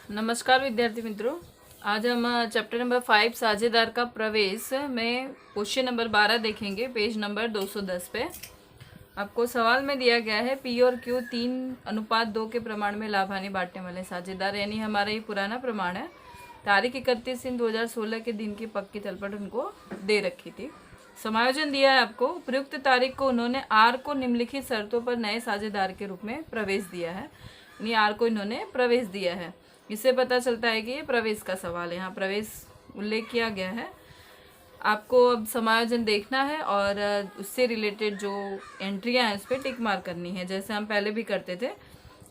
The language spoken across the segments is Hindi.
नमस्कार विद्यार्थी मित्रों, आज हम चैप्टर नंबर 5 साझेदार का प्रवेश में क्वेश्चन नंबर 12 देखेंगे। पेज नंबर 210 पे आपको सवाल में दिया गया है पी और क्यू 3:2 के प्रमाण में लाभ हानि बांटने वाले साझेदार, यानी हमारा ये पुराना प्रमाण है। तारीख 31/3/2016 के दिन की पक्की तलपट उनको दे रखी थी। समायोजन दिया है आपको। उपयुक्त तारीख को उन्होंने आर को निम्नलिखित शर्तों पर नए साझेदार के रूप में प्रवेश दिया है, यानी आर को इन्होंने प्रवेश दिया है। इससे पता चलता है कि ये प्रवेश का सवाल है। यहाँ प्रवेश उल्लेख किया गया है। आपको अब समायोजन देखना है और उससे रिलेटेड जो एंट्रियाँ हैं उस पर टिक मार्क करनी है, जैसे हम पहले भी करते थे।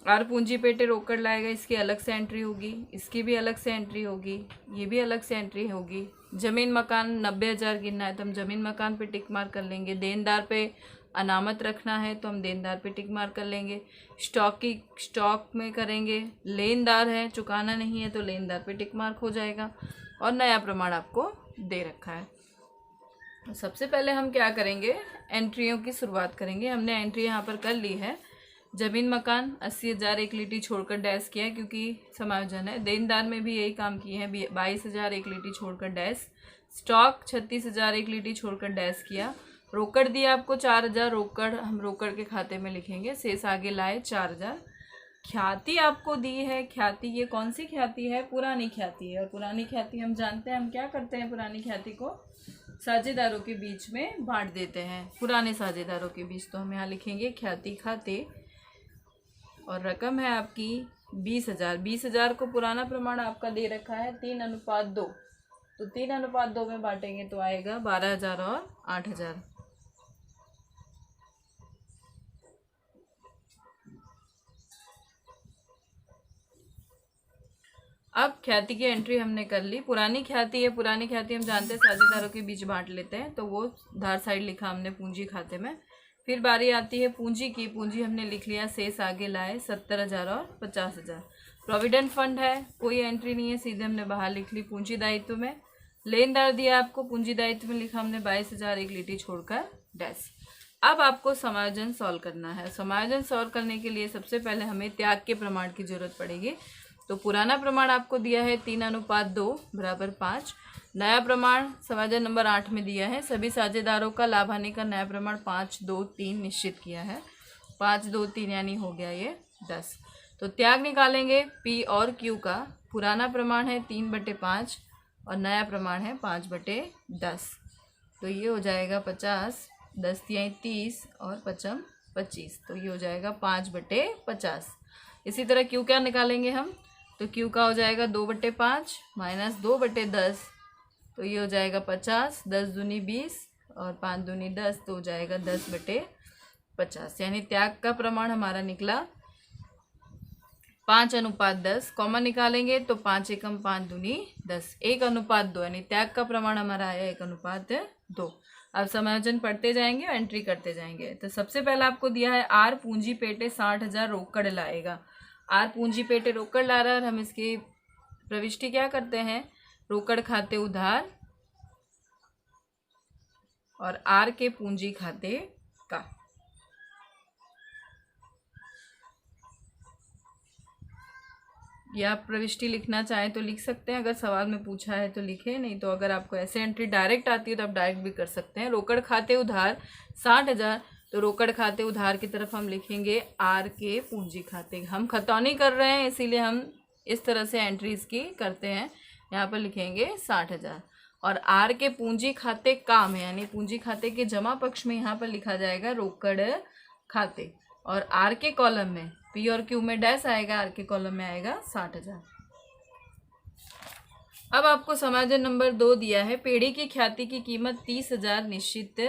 आर पूंजी पेटे रोकड़ लाएगा, इसकी अलग से एंट्री होगी, इसकी भी अलग से एंट्री होगी, ये भी अलग से एंट्री होगी। जमीन मकान 90,000 गिनना है तो हम जमीन मकान पे टिक मार्क कर लेंगे। देनदार पे अनामत रखना है तो हम देनदार पे टिक मार्क कर लेंगे। स्टॉक में करेंगे। लेनदार है, चुकाना नहीं है तो लेनदार पे टिक मार्क हो जाएगा। और नया प्रमाण आपको दे रखा है। सबसे पहले हम क्या करेंगे, एंट्रियों की शुरुआत करेंगे। हमने एंट्री यहाँ पर कर ली है। जमीन मकान 80,000 एक लीटी छोड़कर डैश किया है क्योंकि समायोजन है। देनदार में भी यही काम किए हैं, 22,000 एक लीटी छोड़कर डैश। स्टॉक 36,000 एक लीटी छोड़कर डैश किया। रोकड़ दिया आपको 4,000, रोकड़ हम रोकड़ के खाते में लिखेंगे। शेष आगे लाए 4,000। ख्याति आपको दी है। ख्याति ये कौन सी ख्याति है? पुरानी ख्याति है। और पुरानी ख्याति हम जानते हैं, हम क्या करते हैं, पुरानी ख्याति को साझेदारों के बीच में बांट देते हैं। पुराने साझेदारों के बीच, तो हम यहाँ लिखेंगे ख्याति खाते। और रकम है आपकी 20,000। 20,000 को पुराना प्रमाण आपका दे रखा है 3:2, तो 3:2 में बांटेंगे तो आएगा 12,000 और 8,000। अब ख्याति की एंट्री हमने कर ली। पुरानी ख्याति है, पुरानी ख्याति हम जानते हैं साझेदारों के बीच बांट लेते हैं, तो वो धार साइड लिखा हमने पूंजी खाते में। फिर बारी आती है पूंजी की। पूंजी हमने लिख लिया, शेष आगे लाए 70,000 और 50,000। प्रोविडेंट फंड है, कोई एंट्री नहीं है, सीधे हमने बाहर लिख ली पूंजी दायित्व में। लेनदार दिया आपको, पूंजी दायित्व में लिखा हमने 22,000 एक लीटी छोड़कर डैश। अब आपको समायोजन सॉल्व करना है। समायोजन सॉल्व करने के लिए सबसे पहले हमें त्याग के प्रमाण की जरूरत पड़ेगी। तो पुराना प्रमाण आपको दिया है 3:2 बराबर 5। नया प्रमाण समायोजन नंबर 8 में दिया है। सभी साझेदारों का लाभ हानि का नया प्रमाण 5, 2, 3 निश्चित किया है। 5, 2, 3 यानी हो गया ये 10। तो त्याग निकालेंगे पी और क्यू का। पुराना प्रमाण है 3/5 और नया प्रमाण है 5/10। तो ये हो जाएगा 50, 10 तियाई 30 और 5 25, तो ये हो जाएगा 5/50। इसी तरह क्यू क्या निकालेंगे हम, तो क्यू का हो जाएगा 2/5 माइनस 2/10, तो ये हो जाएगा 50, 10 दूनी 20 और 5 दूनी 10, तो हो जाएगा 10/50। यानी त्याग का प्रमाण हमारा निकला 5:10। कॉमन निकालेंगे तो 5 एकम 5 दूनी 10, 1:2, यानी त्याग का प्रमाण हमारा आया 1:2। अब समायोजन पढ़ते जाएंगे और एंट्री करते जाएंगे। तो सबसे पहले आपको दिया है आर पूंजी पेटे 60,000 रोकड़ लाएगा। आर पूंजी पेटे रोकड़ ला रहा है और हम इसकी प्रविष्टि क्या करते हैं, रोकड़ खाते उधार और आर के पूंजी खाते का। या आप प्रविष्टि लिखना चाहें तो लिख सकते हैं, अगर सवाल में पूछा है तो लिखे, नहीं तो अगर आपको ऐसे एंट्री डायरेक्ट आती है तो आप डायरेक्ट भी कर सकते हैं। रोकड़ खाते उधार 60,000, तो रोकड़ खाते उधार की तरफ हम लिखेंगे आर के पूंजी खाते। हम खतौनी कर रहे हैं इसीलिए हम इस तरह से एंट्रीज की करते हैं। यहाँ पर लिखेंगे 60,000 और आर के पूंजी खाते काम है, यानी पूंजी खाते के जमा पक्ष में यहाँ पर लिखा जाएगा रोकड़ खाते। और आर के कॉलम में पी और क्यू में डैश आएगा, आर के कॉलम में आएगा 60,000। अब आपको समायोजन नंबर 2 दिया है। पेड़ी की ख्याति की कीमत 30,000 निश्चित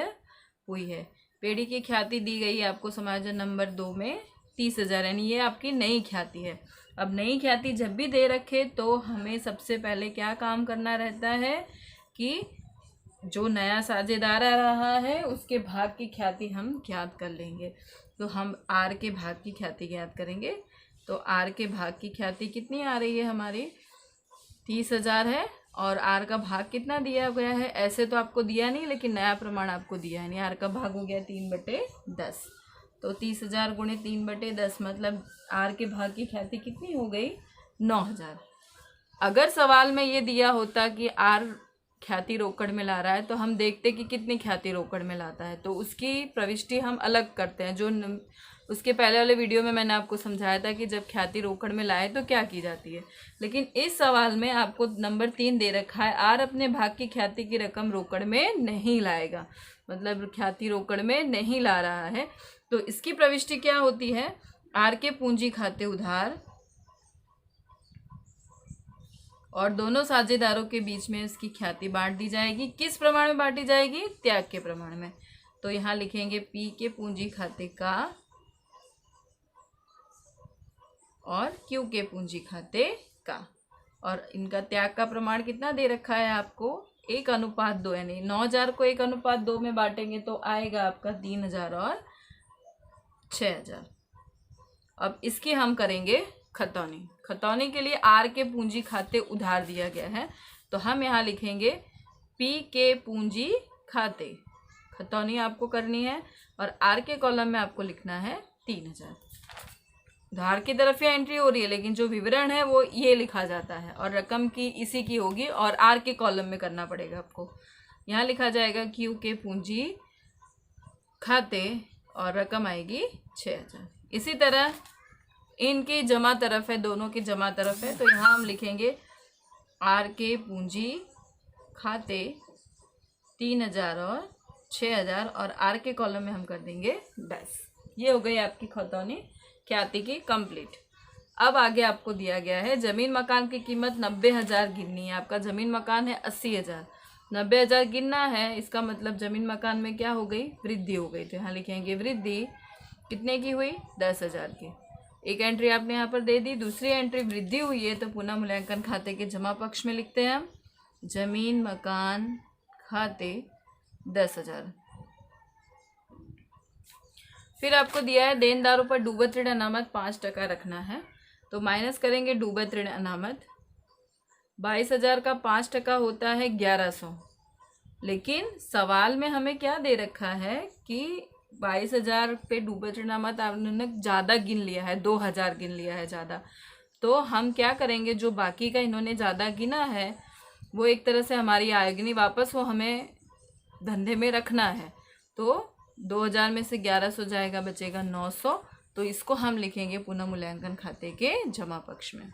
हुई है। पेड़ी की ख्याति दी गई है आपको समायोजन नंबर 2 में 30,000, यानी ये आपकी नई ख्याति है। अब नई ख्याति जब भी दे रखे तो हमें सबसे पहले क्या काम करना रहता है कि जो नया साझेदार आ रहा है उसके भाग की ख्याति हम ज्ञात कर लेंगे। तो हम आर के भाग की ख्याति ज्ञात करेंगे। तो आर के भाग की ख्याति कितनी आ रही है हमारी, 30,000 है। और आर का भाग कितना दिया गया है, ऐसे तो आपको दिया नहीं लेकिन नया प्रमाण आपको दिया है, यानी आर का भाग हो गया 3/10। तो 30,000 गुणे 3/10 मतलब आर के भाग की ख्याति कितनी हो गई, 9,000। अगर सवाल में ये दिया होता कि आर ख्याति रोकड़ में ला रहा है तो हम देखते कि कितनी ख्याति रोकड़ में लाता है, तो उसकी प्रविष्टि हम अलग करते हैं। जो उसके पहले वाले वीडियो में मैंने आपको समझाया था कि जब ख्याति रोकड़ में लाए तो क्या की जाती है। लेकिन इस सवाल में आपको नंबर 3 दे रखा है, आर अपने भाग की ख्याति की रकम रोकड़ में नहीं लाएगा, मतलब ख्याति रोकड़ में नहीं ला रहा है। तो इसकी प्रविष्टि क्या होती है, आर के पूंजी खाते उधार और दोनों साझेदारों के बीच में उसकी ख्याति बांट दी जाएगी। किस प्रमाण में बांटी जाएगी, त्याग के प्रमाण में। तो यहाँ लिखेंगे पी के पूंजी खाते का और क्यू के पूंजी खाते का, और इनका त्याग का प्रमाण कितना दे रखा है आपको, 1:2, यानी 9,000 को 1:2 में बांटेंगे तो आएगा आपका 3,000 और 6,000। अब इसकी हम करेंगे खतौनी। खतौनी के लिए आर के पूंजी खाते उधार दिया गया है, तो हम यहाँ लिखेंगे पी के पूंजी खाते, खतौनी आपको करनी है और आर के कॉलम में आपको लिखना है 3,000। उधार की तरफ यह एंट्री हो रही है, लेकिन जो विवरण है वो ये लिखा जाता है और रकम की इसी की होगी और आर के कॉलम में करना पड़ेगा आपको। यहाँ लिखा जाएगा क्यू के पूंजी खाते और रकम आएगी 6,000। इसी तरह इनकी जमा तरफ है, दोनों की जमा तरफ है, तो यहाँ हम लिखेंगे आर के पूंजी खाते 3,000 और 6,000 और आर के कॉलम में हम कर देंगे 10। ये हो गई आपकी खतौनी ख्याति की कंप्लीट। अब आगे आपको दिया गया है जमीन मकान की कीमत 90,000 गिननी है। आपका जमीन मकान है 80,000, 90,000 गिनना है, इसका मतलब जमीन मकान में क्या हो गई, वृद्धि हो गई। तो यहाँ लिखेंगे वृद्धि कितने की हुई, 10,000 की। एक एंट्री आपने यहाँ पर दे दी, दूसरी एंट्री वृद्धि हुई है तो पुनः मूल्यांकन खाते के जमा पक्ष में लिखते हैं हम जमीन मकान खाते 10,000। फिर आपको दिया है देनदारों पर डूबत ऋण अनामत 5% रखना है, तो माइनस करेंगे डूबत ऋण अनामत। 22,000 का 5% होता है 1,100, लेकिन सवाल में हमें क्या दे रखा है कि 22,000 पे डूबत ऋण अनामत आपने ज़्यादा गिन लिया है, 2,000 गिन लिया है ज़्यादा। तो हम क्या करेंगे, जो बाकी का इन्होंने ज़्यादा गिना है वो एक तरह से हमारी आएगी वापस, वो हमें धंधे में रखना है। तो 2,000 में से 1,100 जाएगा, बचेगा 900, तो इसको हम लिखेंगे पुनः मूल्यांकन खाते के जमा पक्ष में।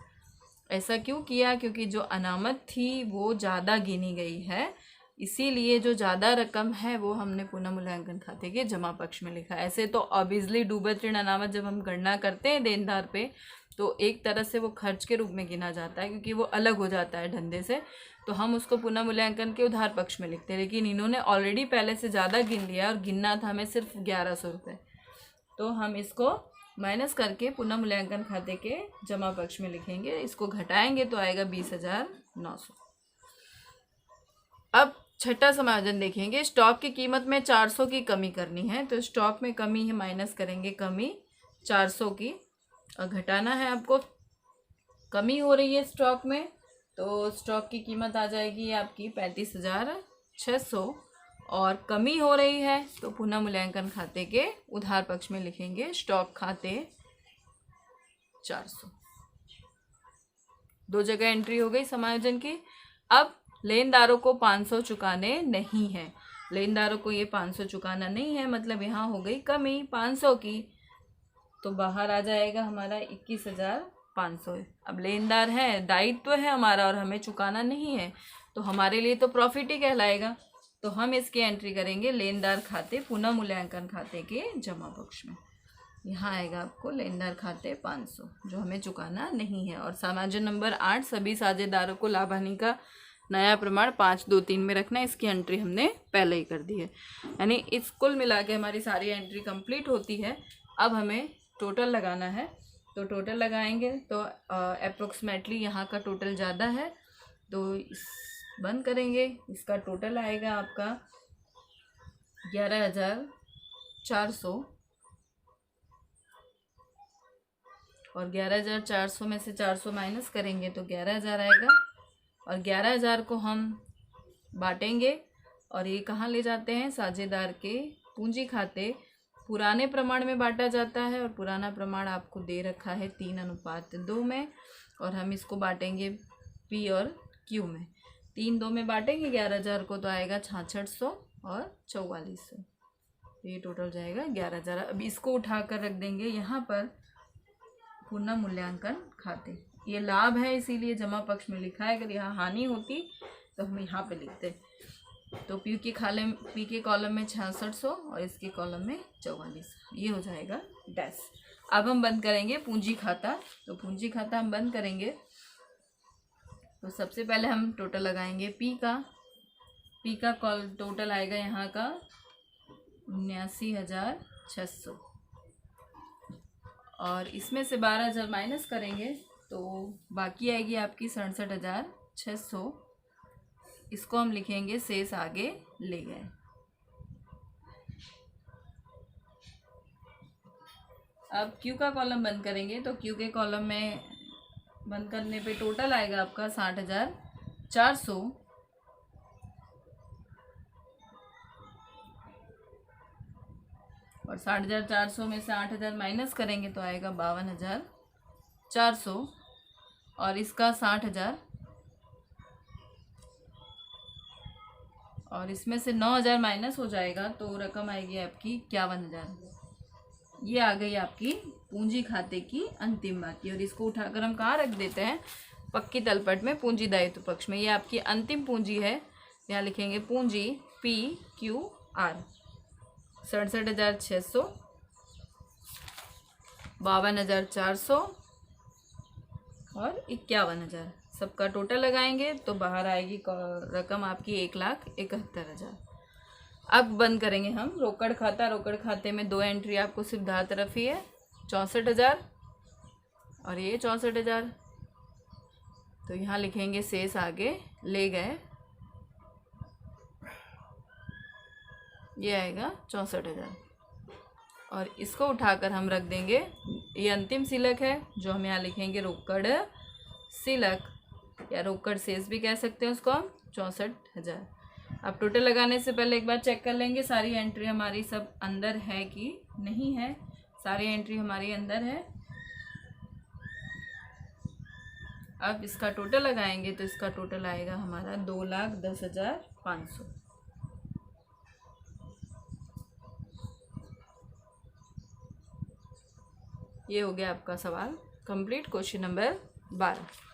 ऐसा क्यों किया, क्योंकि जो अनामत थी वो ज़्यादा गिनी गई है, इसीलिए जो ज़्यादा रकम है वो हमने पुनः मूल्यांकन खाते के जमा पक्ष में लिखा। ऐसे तो ऑब्वियसली डूबत ऋण अनामत जब हम गणना करते हैं देनदार पे तो एक तरह से वो खर्च के रूप में गिना जाता है, क्योंकि वो अलग हो जाता है धंधे से, तो हम उसको पुनः मूल्यांकन के उधार पक्ष में लिखते हैं। लेकिन इन्होंने ऑलरेडी पहले से ज़्यादा गिन लिया और गिनना था हमें सिर्फ 1,100 रुपये, तो हम इसको माइनस करके पुनः मूल्यांकन खाते के जमा पक्ष में लिखेंगे। इसको घटाएंगे तो आएगा 20,900। अब छठा समायोजन देखेंगे। स्टॉक की कीमत में 400 की कमी करनी है, तो स्टॉक में कमी है, माइनस करेंगे कमी 400 की, और घटाना है आपको, कमी हो रही है स्टॉक में, तो स्टॉक की कीमत आ जाएगी आपकी 35,600 और कमी हो रही है तो पुनः मूल्यांकन खाते के उधार पक्ष में लिखेंगे स्टॉक खाते 400। दो जगह एंट्री हो गई समायोजन की। अब लेनदारों को 500 चुकाने नहीं है, लेनदारों को ये 500 चुकाना नहीं है, मतलब यहाँ हो गई कमी 500 की, तो बाहर आ जाएगा हमारा 21,500। अब लेनदार है, दायित्व है हमारा और हमें चुकाना नहीं है, तो हमारे लिए तो प्रॉफिट ही कहलाएगा। तो हम इसकी एंट्री करेंगे लेनदार खाते पुनः मूल्यांकन खाते के जमा पक्ष में। यहाँ आएगा आपको लेनदार खाते 500 जो हमें चुकाना नहीं है। और समायोजन नंबर 8, सभी साझेदारों को लाभ हानि का नया प्रमाण 523 में रखना है, इसकी एंट्री हमने पहले ही कर दी है। यानी इस कुल मिला के हमारी सारी एंट्री कंप्लीट होती है। अब हमें टोटल लगाना है, तो टोटल लगाएंगे तो अप्रोक्सीमेटली यहाँ का टोटल ज़्यादा है, तो इस बंद करेंगे, इसका टोटल आएगा आपका 11,400 और 11,400 में से 400 माइनस करेंगे तो 11,000 आएगा, और 11,000 को हम बांटेंगे और ये कहाँ ले जाते हैं, साझेदार के पूंजी खाते पुराने प्रमाण में बांटा जाता है, और पुराना प्रमाण आपको दे रखा है 3:2 में, और हम इसको बांटेंगे पी और क्यू में। 3 2 में बांटेंगे 11,000 को तो आएगा 6600 और 4400, ये टोटल जाएगा 11,000। अब इसको उठा कर रख देंगे यहाँ पर पुनः मूल्यांकन खाते। ये लाभ है इसीलिए जमा पक्ष में लिखा है, अगर यहाँ हानि होती तो हम यहाँ पे लिखते। तो पी के कॉलम में 6600 और इसके कॉलम में 4400, ये हो जाएगा डैश। अब हम बंद करेंगे पूंजी खाता। तो पूंजी खाता हम बंद करेंगे तो सबसे पहले हम टोटल लगाएंगे पी का टोटल आएगा यहाँ का 79,600 और इसमें से 12,000 माइनस करेंगे तो बाकी आएगी आपकी 67,600। इसको हम लिखेंगे शेष आगे ले गए। अब क्यू का कॉलम बंद करेंगे तो क्यू के कॉलम में बंद करने पे टोटल आएगा आपका 60,400 और 60,400 में से 8,000 माइनस करेंगे तो आएगा 52,400 और इसका 60,000 और इसमें से 9,000 माइनस हो जाएगा तो रकम आएगी आपकी 51,000। ये आ गई आपकी पूंजी खाते की अंतिम बाकी। और इसको उठाकर हम कहाँ रख देते हैं, पक्की तलपट में पूंजी दायित्व पक्ष में। ये आपकी अंतिम पूंजी है, यहाँ लिखेंगे पूंजी पी क्यू आर 67,600, 52,400 और 51,000, सबका टोटल लगाएंगे तो बाहर आएगी रकम आपकी 1,71,000। अब बंद करेंगे हम रोकड़ खाता। रोकड़ खाते में 2 एंट्री आपको सिर्फ दाएं तरफ ही है, 64,000 और ये 64,000। तो यहाँ लिखेंगे शेष आगे ले गए, ये आएगा 64,000 और इसको उठाकर हम रख देंगे। ये अंतिम शिलक है जो हम यहाँ लिखेंगे रोकड़ शिलक या रोकड़ शेष भी कह सकते हैं उसको हम, 64,000। अब टोटल लगाने से पहले एक बार चेक कर लेंगे सारी एंट्री हमारी सब अंदर है कि नहीं है। सारी एंट्री हमारी अंदर है। अब इसका टोटल लगाएंगे तो इसका टोटल आएगा हमारा 2,10,500। ये हो गया आपका सवाल कंप्लीट, क्वेश्चन नंबर 12।